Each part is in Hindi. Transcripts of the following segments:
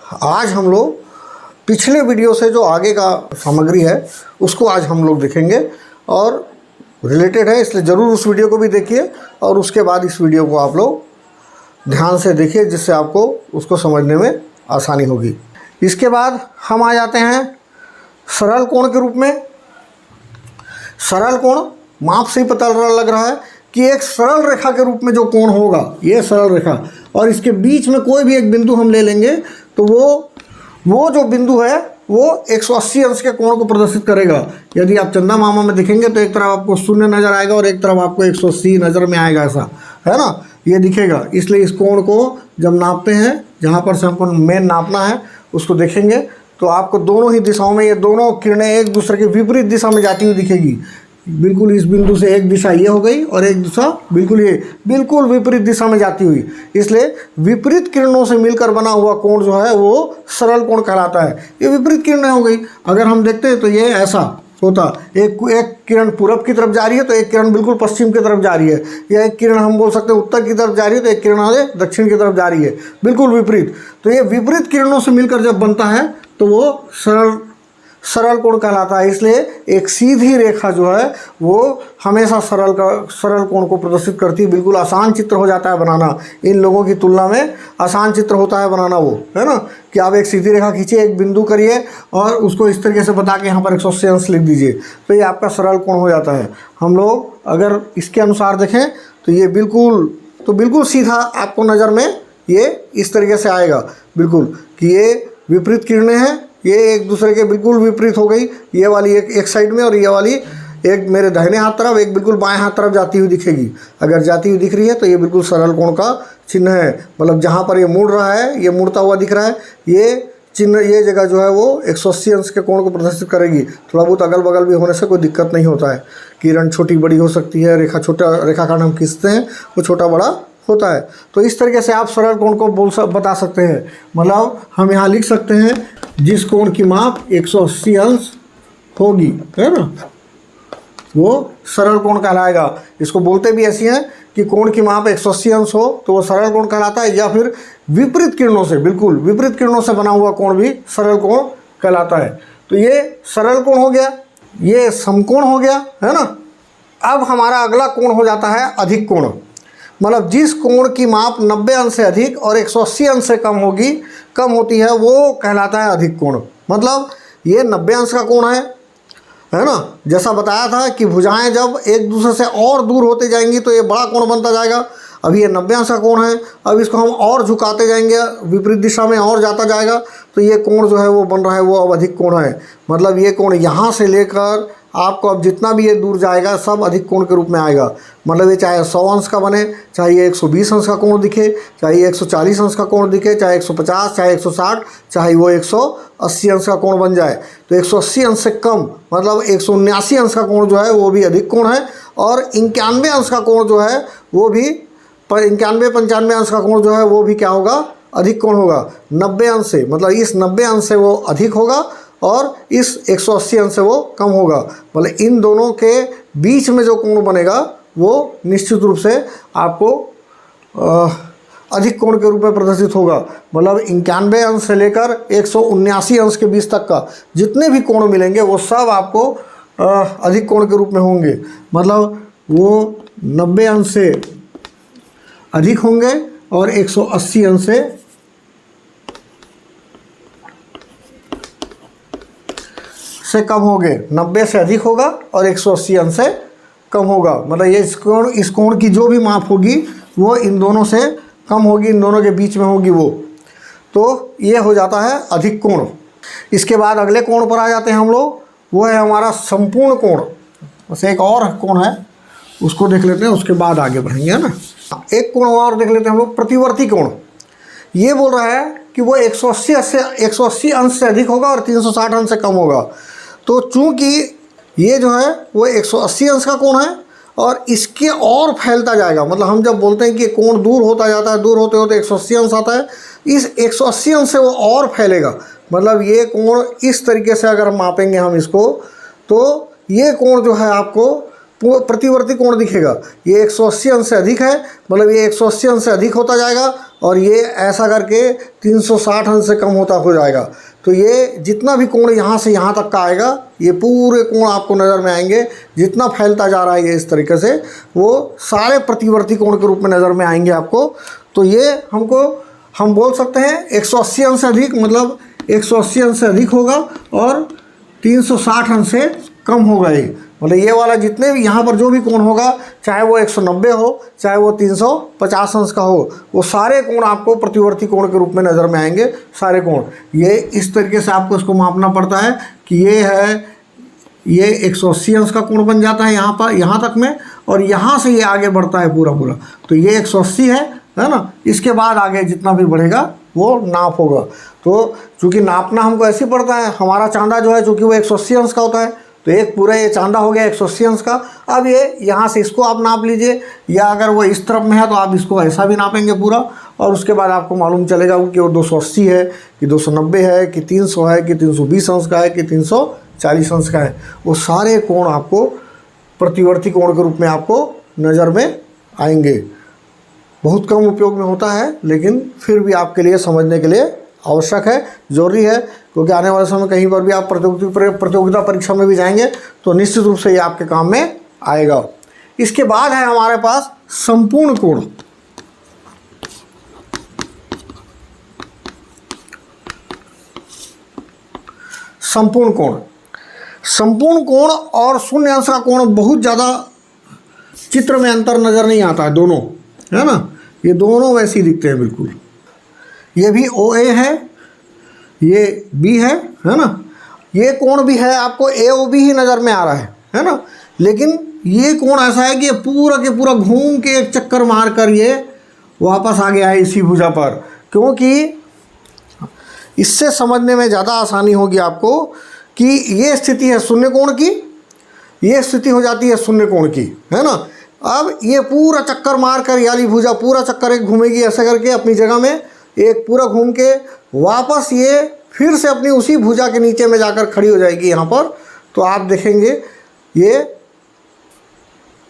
आज हम लोग पिछले वीडियो से जो आगे का सामग्री है उसको आज हम लोग देखेंगे और रिलेटेड है, इसलिए ज़रूर उस वीडियो को भी देखिए और उसके बाद इस वीडियो को आप लोग ध्यान से देखिए, जिससे आपको उसको समझने में आसानी होगी। इसके बाद हम आ जाते हैं सरल कोण के रूप में। सरल कोण माप से ही पता लग रहा है कि एक सरल रेखा के रूप में जो कोण होगा, ये सरल रेखा, और इसके बीच में कोई भी एक बिंदु हम ले लेंगे तो वो जो बिंदु है वो 180 अंश के कोण को प्रदर्शित करेगा। यदि आप चंदा मामा में देखेंगे तो एक तरफ आपको शून्य नज़र आएगा और एक तरफ आपको 180 नज़र में आएगा, ऐसा है ना, ये दिखेगा। इसलिए इस कोण को जब नापते हैं, जहाँ पर से हमको मेन नापना है उसको देखेंगे तो आपको दोनों ही दिशाओं में ये दोनों किरणें एक दूसरे के विपरीत दिशा में जाती हुई दिखेगी। बिल्कुल इस बिंदु से एक दिशा ये हो गई और एक दिशा बिल्कुल विपरीत दिशा में जाती हुई, इसलिए विपरीत किरणों से मिलकर बना हुआ कोण जो है वो सरल कोण कहलाता है। ये विपरीत किरणें हो गई। अगर हम देखते हैं तो ये ऐसा होता, एक किरण पूरब की तरफ जा रही है तो एक किरण बिल्कुल पश्चिम की तरफ जा रही है, या एक किरण हम बोल सकते हैं उत्तर की तरफ जा रही है तो एक किरण आगे दक्षिण की तरफ जा रही है, बिल्कुल विपरीत। तो ये विपरीत किरणों से मिलकर जब बनता है तो वो सरल कोण कहलाता है। इसलिए एक सीधी रेखा जो है वो हमेशा सरल कोण को प्रदर्शित करती है। बिल्कुल आसान चित्र हो जाता है बनाना, इन लोगों की तुलना में आसान चित्र होता है बनाना वो, है ना, कि आप एक सीधी रेखा खींचिए, एक बिंदु करिए और उसको इस तरीके से बता के यहाँ पर 180 अंश लिख दीजिए तो ये आपका सरल कोण हो जाता है। हम लोग अगर इसके अनुसार देखें तो ये बिल्कुल सीधा आपको नज़र में ये इस तरीके से आएगा, बिल्कुल कि ये विपरीत किरणें हैं, ये एक दूसरे के बिल्कुल विपरीत हो गई। ये वाली एक साइड में और ये वाली एक मेरे दाहिने हाथ तरफ, एक बिल्कुल बाएं हाथ तरफ जाती हुई दिखेगी। अगर जाती हुई दिख रही है तो ये बिल्कुल सरल कोण का चिन्ह है। मतलब जहाँ पर ये मुड़ रहा है, ये मुड़ता हुआ दिख रहा है, ये चिन्ह, ये जगह जो है वो 180 अंश के कोण को प्रदर्शित करेगी। थोड़ा बहुत अगल बगल भी होने से कोई दिक्कत नहीं होता है। किरण छोटी बड़ी हो सकती है, रेखाखंड हम खींचते हैं वो छोटा बड़ा होता है। तो इस तरीके से आप सरल कोण को बता सकते हैं। मतलब हम यहाँ लिख सकते हैं जिस कोण की माप 180 अंश होगी, है ना, वो सरल कोण कहलाएगा। इसको बोलते भी ऐसी हैं कि कोण की माप 180 अंश हो तो वो सरल कोण कहलाता है, या फिर विपरीत किरणों से, बिल्कुल विपरीत किरणों से बना हुआ कोण भी सरल कोण कहलाता है। तो ये सरल कोण हो गया, ये समकोण हो गया, है ना। अब हमारा अगला कोण हो जाता है अधिक कोण। मतलब जिस कोण की माप 90 अंश से अधिक और 180 अंश से कम होती है वो कहलाता है अधिक कोण। मतलब ये 90 अंश का कोण है ना। जैसा बताया था कि भुजाएं जब एक दूसरे से और दूर होते जाएंगी तो ये बड़ा कोण बनता जाएगा। अभी ये 90 अंश का कोण है, अब इसको हम और झुकाते जाएंगे, विपरीत दिशा में और जाता जाएगा तो ये कोण जो है वो बन रहा है वो अब अधिक कोण है। मतलब ये कोण यहाँ से लेकर आपको अब जितना भी ये दूर जाएगा सब अधिक कोण के रूप में आएगा। मतलब ये चाहे 100 अंश का बने, चाहे ये 120 अंश का कोण दिखे, चाहे ये 140 अंश का कोण दिखे, चाहे 150, चाहे 160, चाहे वो 180 अंश का कोण बन जाए। तो 180 अंश से कम मतलब 179 अंश का कोण जो है वो भी अधिक कोण है, और 91 अंश का कोण जो है वो भी 91-95 अंश का कोण जो है वो भी क्या होगा, अधिक कोण होगा। 90 अंश से, मतलब इस 90 अंश से वो अधिक होगा और इस 180 अंश से वो कम होगा। मतलब इन दोनों के बीच में जो कोण बनेगा वो निश्चित रूप से आपको अधिक कोण के रूप में प्रदर्शित होगा। मतलब 91 अंश से लेकर 179 अंश के बीच तक का जितने भी कोण मिलेंगे वो सब आपको अधिक कोण के रूप में होंगे। मतलब वो 90 अंश से अधिक होंगे और 180 अंश से कम होंगे। 90 से अधिक होगा और 180 अंश से कम होगा। मतलब ये इस कोण की जो भी माप होगी वो इन दोनों से कम होगी, इन दोनों के बीच में होगी वो। तो ये हो जाता है अधिक कोण। इसके बाद अगले कोण पर आ जाते हैं हम लोग, वो है हमारा संपूर्ण कोण। बस एक और कोण है उसको देख लेते हैं, उसके बाद आगे बढ़ेंगे, है ना। एक कोण और देख लेते हैं हम लोग, प्रतिवर्ती कोण। ये बोल रहा है कि वो 180 अंश से अधिक होगा और 360 अंश से कम होगा। तो चूंकि ये जो है वो 180 अंश का कोण है और इसके और फैलता जाएगा। मतलब हम जब बोलते हैं कि कोण दूर होता जाता है, दूर होते होते 180 अंश आता है, इस 180 अंश से वो और फैलेगा। मतलब ये कोण इस तरीके से अगर मापेंगे हम इसको तो ये कोण जो है आपको प्रतिवर्ती कोण दिखेगा। ये 180 अंश से अधिक है, मतलब ये 180 अंश से अधिक होता जाएगा, और ये ऐसा करके 360 अंश से कम होता हो जाएगा। तो ये जितना भी कोण यहाँ से यहाँ तक का आएगा, ये पूरे कोण आपको नज़र में आएंगे। जितना फैलता जा रहा है ये इस तरीके से, वो सारे प्रतिवर्ती कोण के रूप में नज़र में आएंगे आपको। तो ये हम बोल सकते हैं 180 अंश से अधिक, मतलब 180 अंश से अधिक होगा, और 360 अंश से कम होगा ये। मतलब ये वाला जितने भी यहाँ पर जो भी कोण होगा, चाहे वो 190 हो, चाहे वो 350 अंश का हो, वो सारे कोण आपको प्रतिवर्ती कोण के रूप में नज़र में आएंगे, सारे कोण। ये इस तरीके से आपको इसको मापना पड़ता है कि ये 180 अंश का कोण बन जाता है यहाँ पर, यहाँ तक में, और यहाँ से ये आगे बढ़ता है पूरा। तो ये 180 है ना। इसके बाद आगे जितना भी बढ़ेगा वो नाप होगा। तो चूँकि नापना हमको ऐसे पड़ता है, हमारा चांदा जो है चूँकि वो 180 अंश का होता है, तो एक पूरा ये चांदा हो गया 180 अंश का। अब ये यहाँ से इसको आप नाप लीजिए, या अगर वो इस तरफ में है तो आप इसको ऐसा भी नापेंगे पूरा, और उसके बाद आपको मालूम चलेगा कि वो 280 है कि 290 है कि 300 है कि 320 अंश का है कि 340 अंश का है। वो सारे कोण आपको प्रतिवर्ती कोण के रूप में आपको नज़र में आएंगे। बहुत कम उपयोग में होता है, लेकिन फिर भी आपके लिए समझने के लिए आवश्यक है, ज़रूरी है, क्योंकि आने वाले समय कहीं पर भी आप प्रतियोगिता परीक्षा में भी जाएंगे तो निश्चित रूप से ये आपके काम में आएगा। इसके बाद है हमारे पास संपूर्ण कोण। संपूर्ण कोण, संपूर्ण कोण और शून्य अंश का कोण बहुत ज़्यादा चित्र में अंतर नज़र नहीं आता है, दोनों है ना, ये दोनों वैसे ही दिखते हैं बिल्कुल। ये भी OA है, ये B है ना। ये कोण भी है, आपको AOB ही नज़र में आ रहा है ना। लेकिन ये कोण ऐसा है कि ये पूरा के पूरा घूम के एक चक्कर मार कर ये वापस आ गया है इसी भुजा पर, क्योंकि इससे समझने में ज़्यादा आसानी होगी आपको कि ये स्थिति है शून्य कोण की, ये स्थिति हो जाती है शून्य कोण की, है ना। अब ये पूरा चक्कर मार कर याली भुजा पूरा चक्कर एक घूमेगी ऐसे करके अपनी जगह में, एक पूरा घूम के वापस ये फिर से अपनी उसी भुजा के नीचे में जाकर खड़ी हो जाएगी यहाँ पर। तो आप देखेंगे ये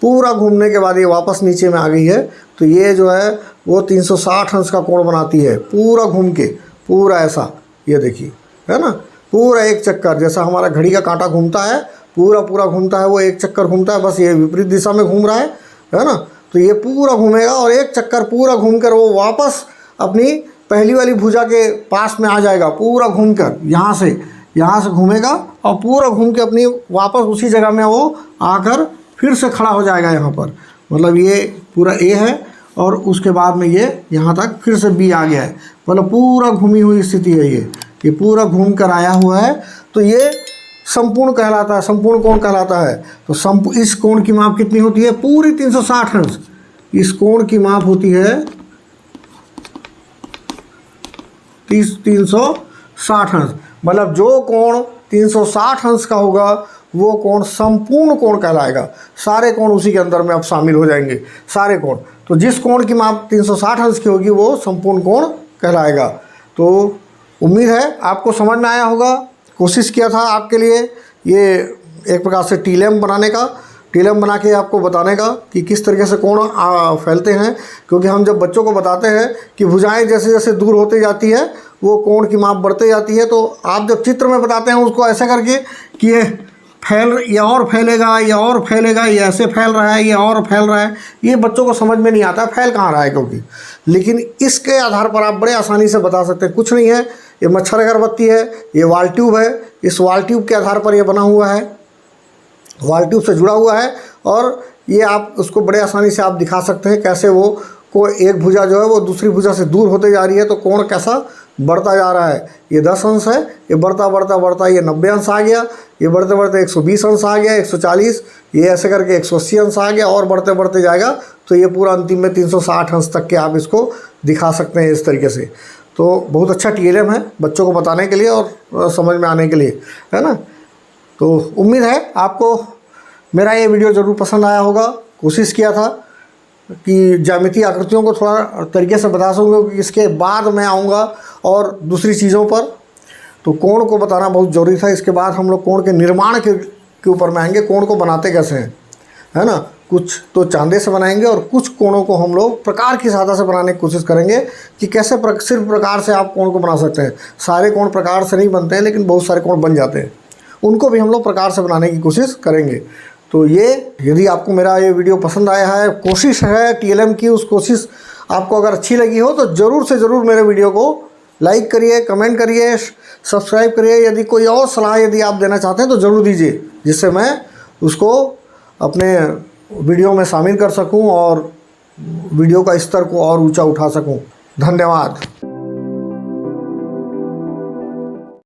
पूरा घूमने के बाद ये वापस नीचे में आ गई है। तो ये जो है वो 360 अंश का कोण बनाती है, पूरा घूम के, पूरा ऐसा, ये देखिए, है ना, पूरा एक चक्कर जैसा हमारा घड़ी का कांटा घूमता है, पूरा घूमता है, वो एक चक्कर घूमता है, बस ये विपरीत दिशा में घूम रहा है ना। तो ये पूरा घूमेगा और एक चक्कर पूरा घूमकर वो वापस अपनी पहली वाली भुजा के पास में आ जाएगा, पूरा घूमकर यहाँ से घूमेगा और पूरा घूम के अपनी वापस उसी जगह में वो आकर फिर से खड़ा हो जाएगा यहाँ पर। मतलब ये पूरा A है और उसके बाद में ये यहाँ तक फिर से B आ गया है, मतलब पूरा घूमी हुई स्थिति है ये पूरा घूम कर आया हुआ है। तो ये संपूर्ण कहलाता है, संपूर्ण कोण कहलाता है। तो इस कोण की माप कितनी होती है? पूरी 360 अंश। इस कोण की माप होती है 360 अंश। मतलब जो कोण 360 अंश का होगा वो कोण संपूर्ण कोण कहलाएगा। सारे कोण उसी के अंदर में अब शामिल हो जाएंगे, सारे कोण। तो जिस कोण की माप 360 अंश की होगी वो संपूर्ण कोण कहलाएगा। तो उम्मीद है आपको समझ में आया होगा। कोशिश किया था आपके लिए ये एक प्रकार से टीलेम बनाने का, टीलेम बना के आपको बताने का कि किस तरीके से कोण फैलते हैं। क्योंकि हम जब बच्चों को बताते हैं कि भुजाएं जैसे जैसे दूर होती जाती है वो कोण की माप बढ़ते जाती है, तो आप जब चित्र में बताते हैं उसको ऐसे करके कि ये और फैलेगा, ये और फैलेगा, ये ऐसे फैल रहा है, ये और फैल रहा है, ये बच्चों को समझ में नहीं आता फैल कहाँ रहा है क्योंकि। लेकिन इसके आधार पर आप बड़े आसानी से बता सकते हैं। कुछ नहीं है, ये मच्छर अगरबत्ती है, ये वाल ट्यूब है, इस वाल ट्यूब के आधार पर ये बना हुआ है, वाल ट्यूब से जुड़ा हुआ है। और ये आप उसको बड़े आसानी से आप दिखा सकते हैं कैसे वो एक भुजा जो है वो दूसरी भुजा से दूर होते जा रही है, तो कोण कैसा बढ़ता जा रहा है। ये 10 अंश है, ये बढ़ता बढ़ता बढ़ता ये 90 अंश आ गया, ये बढ़ते बढ़ते 120 अंश आ गया, 140, ये ऐसे करके 180 अंश आ गया, और बढ़ते बढ़ते जाएगा तो ये पूरा अंतिम में 360 अंश तक के आप इसको दिखा सकते हैं इस तरीके से। तो बहुत अच्छा टीएलएम है बच्चों को बताने के लिए और समझ में आने के लिए, है ना। तो उम्मीद है आपको मेरा ये वीडियो ज़रूर पसंद आया होगा। कोशिश किया था कि ज्यामितीय आकृतियों को थोड़ा तरीके से बता सकूँगा, क्योंकि इसके बाद मैं आऊँगा और दूसरी चीज़ों पर। तो कोण को बताना बहुत ज़रूरी था। इसके बाद हम लोग कोण के निर्माण के ऊपर में आएंगे, कोण को बनाते कैसे हैं, है ना। कुछ तो चांदे से बनाएंगे और कुछ कोणों को हम लोग प्रकार की सहायता से बनाने की कोशिश करेंगे कि कैसे सिर्फ प्रकार से आप कोण को बना सकते हैं। सारे कोण प्रकार से नहीं बनते हैं, लेकिन बहुत सारे कोण बन जाते हैं, उनको भी हम लोग प्रकार से बनाने की कोशिश करेंगे। तो ये यदि आपको मेरा ये वीडियो पसंद आया है, कोशिश है TLM की, उस कोशिश आपको अगर अच्छी लगी हो तो ज़रूर से ज़रूर मेरे वीडियो को लाइक करिए, कमेंट करिए, सब्सक्राइब करिए। यदि कोई और सलाह यदि आप देना चाहते हैं तो ज़रूर दीजिए, जिससे मैं उसको अपने वीडियो में शामिल कर सकूं और वीडियो का स्तर को और ऊंचा उठा सकूं। धन्यवाद।